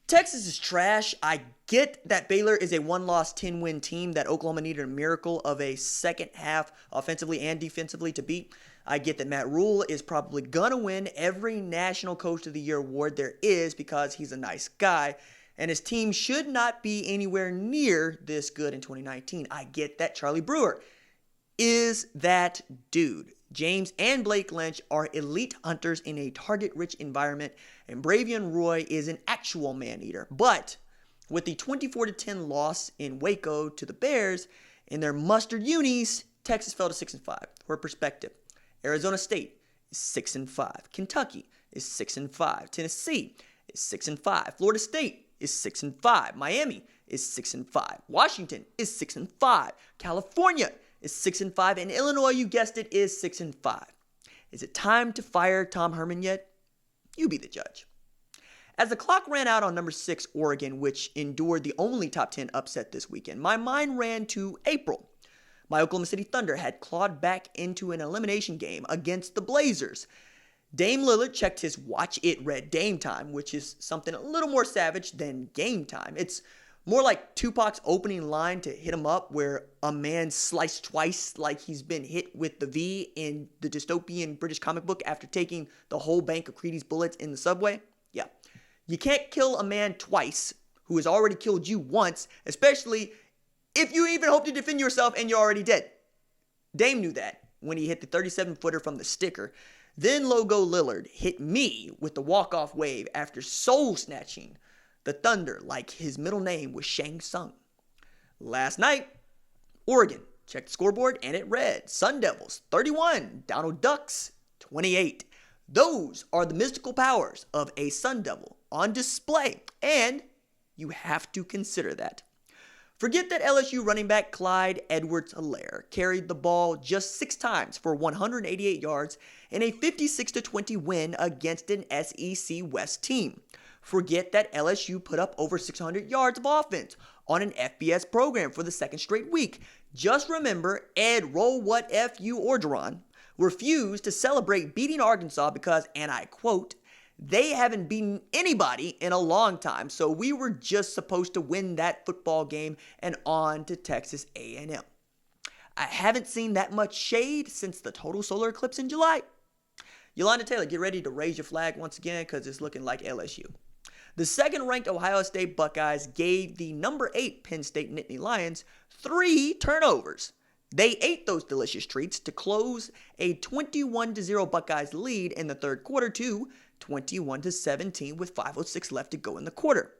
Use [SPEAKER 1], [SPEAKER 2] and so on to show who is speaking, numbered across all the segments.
[SPEAKER 1] Texas is trash. I get that Baylor is a 1-loss, 10-win team that Oklahoma needed a miracle of a second half offensively and defensively to beat. I get that Matt Rhule is probably going to win every National Coach of the Year award there is because he's a nice guy, and his team should not be anywhere near this good in 2019. I get that Charlie Brewer is that dude. James and Blake Lynch are elite hunters in a target-rich environment, and Brayvion Roy is an actual man-eater. But with the 24-10 loss in Waco to the Bears in their mustard unis, Texas fell to 6-5. For perspective, Arizona State is 6-5. Kentucky is 6-5. Tennessee is 6-5. Florida State is 6-5. Miami is 6-5. Washington is 6-5. California is 6-5, and Illinois, you guessed it, is 6-5. Is it time to fire Tom Herman yet? You be the judge. As the clock ran out on number 6 Oregon, which endured the only top 10 upset this weekend, my mind ran to April. My Oklahoma City Thunder had clawed back into an elimination game against the Blazers. Dame Lillard checked his watch. It read Dame time, which is something a little more savage than game time. It's more like Tupac's opening line to Hit 'Em Up, where a man sliced twice like he's been hit with the V in the dystopian British comic book after taking the whole bank of Creedy's bullets in the subway. Yeah. You can't kill a man twice who has already killed you once, especially if you even hope to defend yourself and you're already dead. Dame knew that when he hit the 37-footer from the sticker. Then Logo Lillard hit me with the walk-off wave after soul-snatching the Thunder like his middle name was Shang Tsung. Last night, Oregon checked the scoreboard and it read Sun Devils 31, Donald Ducks 28. Those are the mystical powers of a Sun Devil on display, and you have to consider that. Forget that LSU running back Clyde Edwards-Helaire carried the ball just 6 times for 188 yards in a 56-20 win against an SEC West team. Forget that LSU put up over 600 yards of offense on an FBS program for the second straight week. Just remember, Ed Roll What F You Orgeron refused to celebrate beating Arkansas because, and I quote, they haven't beaten anybody in a long time, so we were just supposed to win that football game and on to Texas A&M. I haven't seen that much shade since the total solar eclipse in July. Yolanda Taylor, get ready to raise your flag once again because it's looking like LSU. The second-ranked Ohio State Buckeyes gave the number 8 Penn State Nittany Lions 3 turnovers. They ate those delicious treats to close a 21-0 Buckeyes lead in the third quarter to 21-17 with 5:06 left to go in the quarter.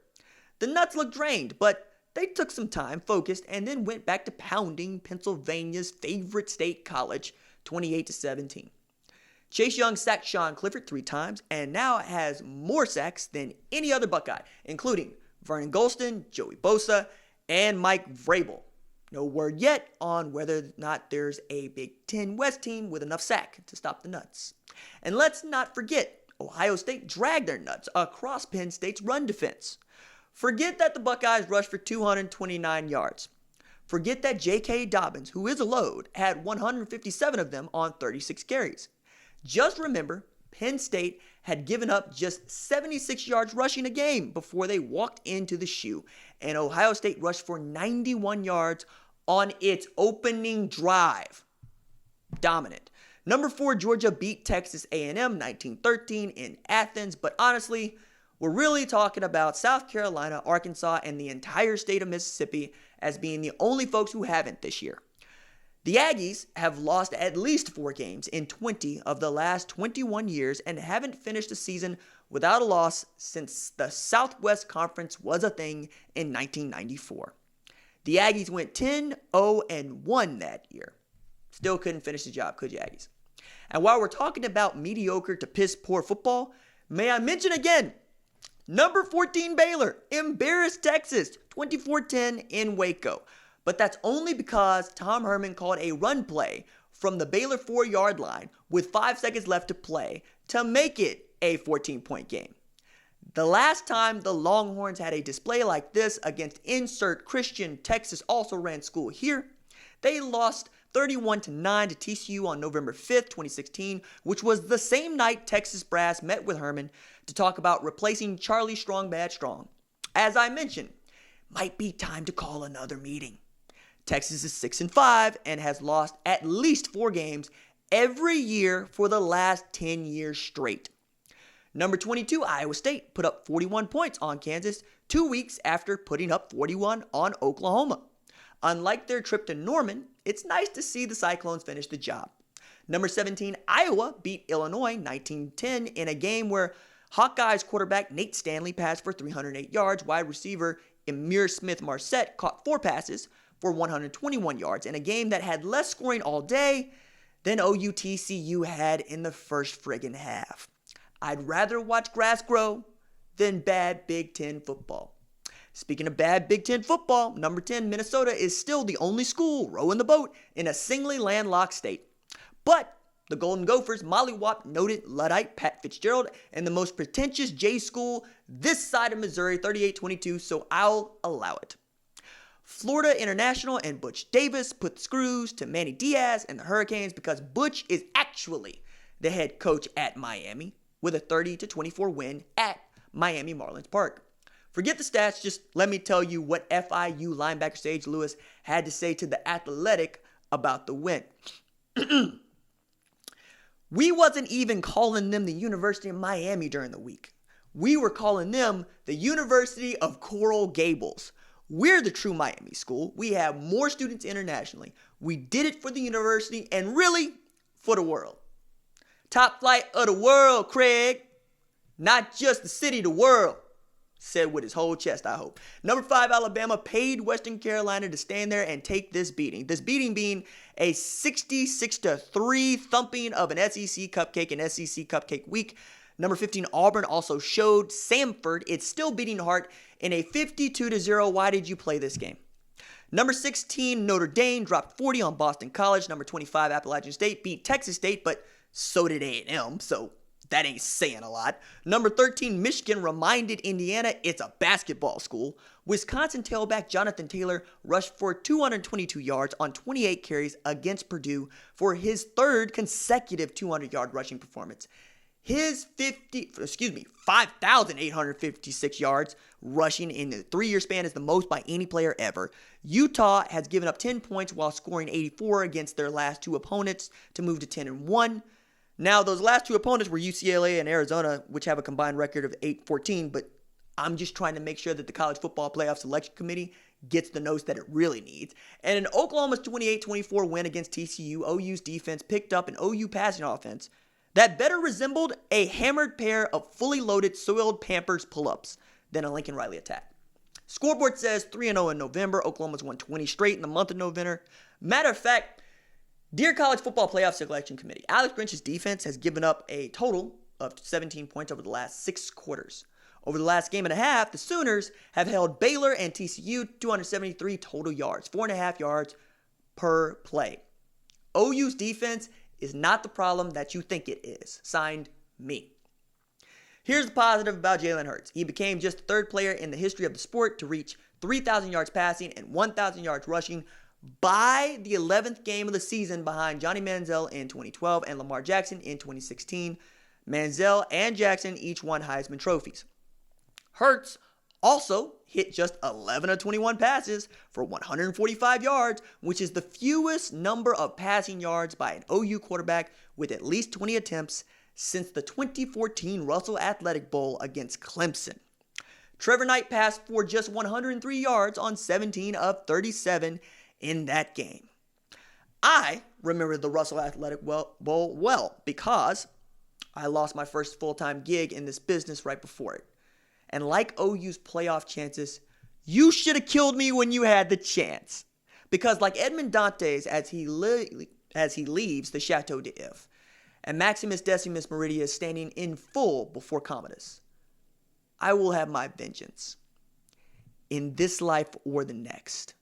[SPEAKER 1] The Nuts looked drained, but they took some time, focused, and then went back to pounding Pennsylvania's favorite state college 28-17. Chase Young sacked Sean Clifford 3 times and now has more sacks than any other Buckeye, including Vernon Gholston, Joey Bosa, and Mike Vrabel. No word yet on whether or not there's a Big Ten West team with enough sack to stop the Nuts. And let's not forget, Ohio State dragged their Nuts across Penn State's run defense. Forget that the Buckeyes rushed for 229 yards. Forget that J.K. Dobbins, who is a load, had 157 of them on 36 carries. Just remember, Penn State had given up just 76 yards rushing a game before they walked into the shoe, and Ohio State rushed for 91 yards on its opening drive. Dominant. Number 4, Georgia beat Texas A&M 19-13 in Athens, but honestly, we're really talking about South Carolina, Arkansas, and the entire state of Mississippi as being the only folks who haven't this year. The Aggies have lost at least 4 games in 20 of the last 21 years and haven't finished the season without a loss since the Southwest Conference was a thing in 1994. The Aggies went 10-0-1 that year. Still couldn't finish the job, could you, Aggies? And while we're talking about mediocre to piss poor football, may I mention again, number 14 Baylor embarrassed Texas 24-10 in Waco. But that's only because Tom Herman called a run play from the Baylor 4-yard line with 5 seconds left to play to make it a 14-point game. The last time the Longhorns had a display like this against insert Christian Texas also ran school here, they lost 31-9 to TCU on November 5th, 2016, which was the same night Texas brass met with Herman to talk about replacing Charlie Strong Bad Strong. as I mentioned, might be time to call another meeting. Texas is 6-5 and has lost at least 4 games every year for the last 10 years straight. Number 22, Iowa State put up 41 points on Kansas 2 weeks after putting up 41 on Oklahoma. Unlike their trip to Norman, it's nice to see the Cyclones finish the job. Number 17, Iowa beat Illinois 19-10 in a game where Hawkeyes quarterback Nate Stanley passed for 308 yards. Wide receiver Emir Smith-Marset caught 4 passes for 121 yards in a game that had less scoring all day than OU-TCU had in the first friggin' half. I'd rather watch grass grow than bad Big Ten football. Speaking of bad Big Ten football, number 10, Minnesota is still the only school rowing the boat in a singly landlocked state. But the Golden Gophers mollywopped noted Luddite Pat Fitzgerald and the most pretentious J school this side of Missouri 38-22, so I'll allow it. Florida International and Butch Davis put the screws to Manny Diaz and the Hurricanes because Butch is actually the head coach at Miami with a 30-24 win at Miami Marlins Park. Forget the stats, just let me tell you what FIU linebacker Sage Lewis had to say to The Athletic about the win. We wasn't even calling them the University of Miami during the week. We were calling them the University of Coral Gables. We're the true Miami school. We have more students internationally. We did it for the university and really for the world. Top flight of the world, Craig. Not just the city, the world. Said with his whole chest, I hope. Number 5, Alabama paid Western Carolina to stand there and take this beating. This beating being a 66-3 thumping of an SEC cupcake in SEC Cupcake Week. Number 15, Auburn also showed Samford it's still beating heart in a 52-0 why did you play this game. Number 16, Notre Dame dropped 40 on Boston College. Number 25, Appalachian State beat Texas State, but so did A&M, so that ain't saying a lot. Number 13, Michigan reminded Indiana it's a basketball school. Wisconsin tailback Jonathan Taylor rushed for 222 yards on 28 carries against Purdue for his 3rd consecutive 200-yard rushing performance. His 5,856 yards rushing in the 3-year span is the most by any player ever. Utah has given up 10 points while scoring 84 against their last 2 opponents to move to 10-1. Now, those last 2 opponents were UCLA and Arizona, which have a combined record of 8-14, but I'm just trying to make sure that the College Football Playoff Selection Committee gets the notes that it really needs. And in Oklahoma's 28-24 win against TCU, OU's defense picked up an OU passing offense that better resembled a hammered pair of fully loaded soiled Pampers pull-ups than a Lincoln Riley attack. Scoreboard says 3-0 in November. Oklahoma's won 20 straight in the month of November. Matter of fact, dear College Football Playoff Selection Committee, Alex Grinch's defense has given up a total of 17 points over the last 6 quarters. Over the last game and a half, the Sooners have held Baylor and TCU 273 total yards, 4.5 yards per play. OU's defense is not the problem that you think it is. Signed, me. Here's the positive about Jalen Hurts. He became just the 3rd player in the history of the sport to reach 3,000 yards passing and 1,000 yards rushing by the 11th game of the season behind Johnny Manziel in 2012 and Lamar Jackson in 2016. Manziel and Jackson each won Heisman trophies. Hurts also hit just 11 of 21 passes for 145 yards, which is the fewest number of passing yards by an OU quarterback with at least 20 attempts since the 2014 Russell Athletic Bowl against Clemson. Trevor Knight passed for just 103 yards on 17 of 37 in that game. I remember the Russell Athletic Bowl well because I lost my first full-time gig in this business right before it. And like OU's playoff chances, you should have killed me when you had the chance. Because like Edmond Dantes as he leaves the Chateau d'If, and Maximus Decimus Meridius is standing in full before Commodus, I will have my vengeance in this life or the next.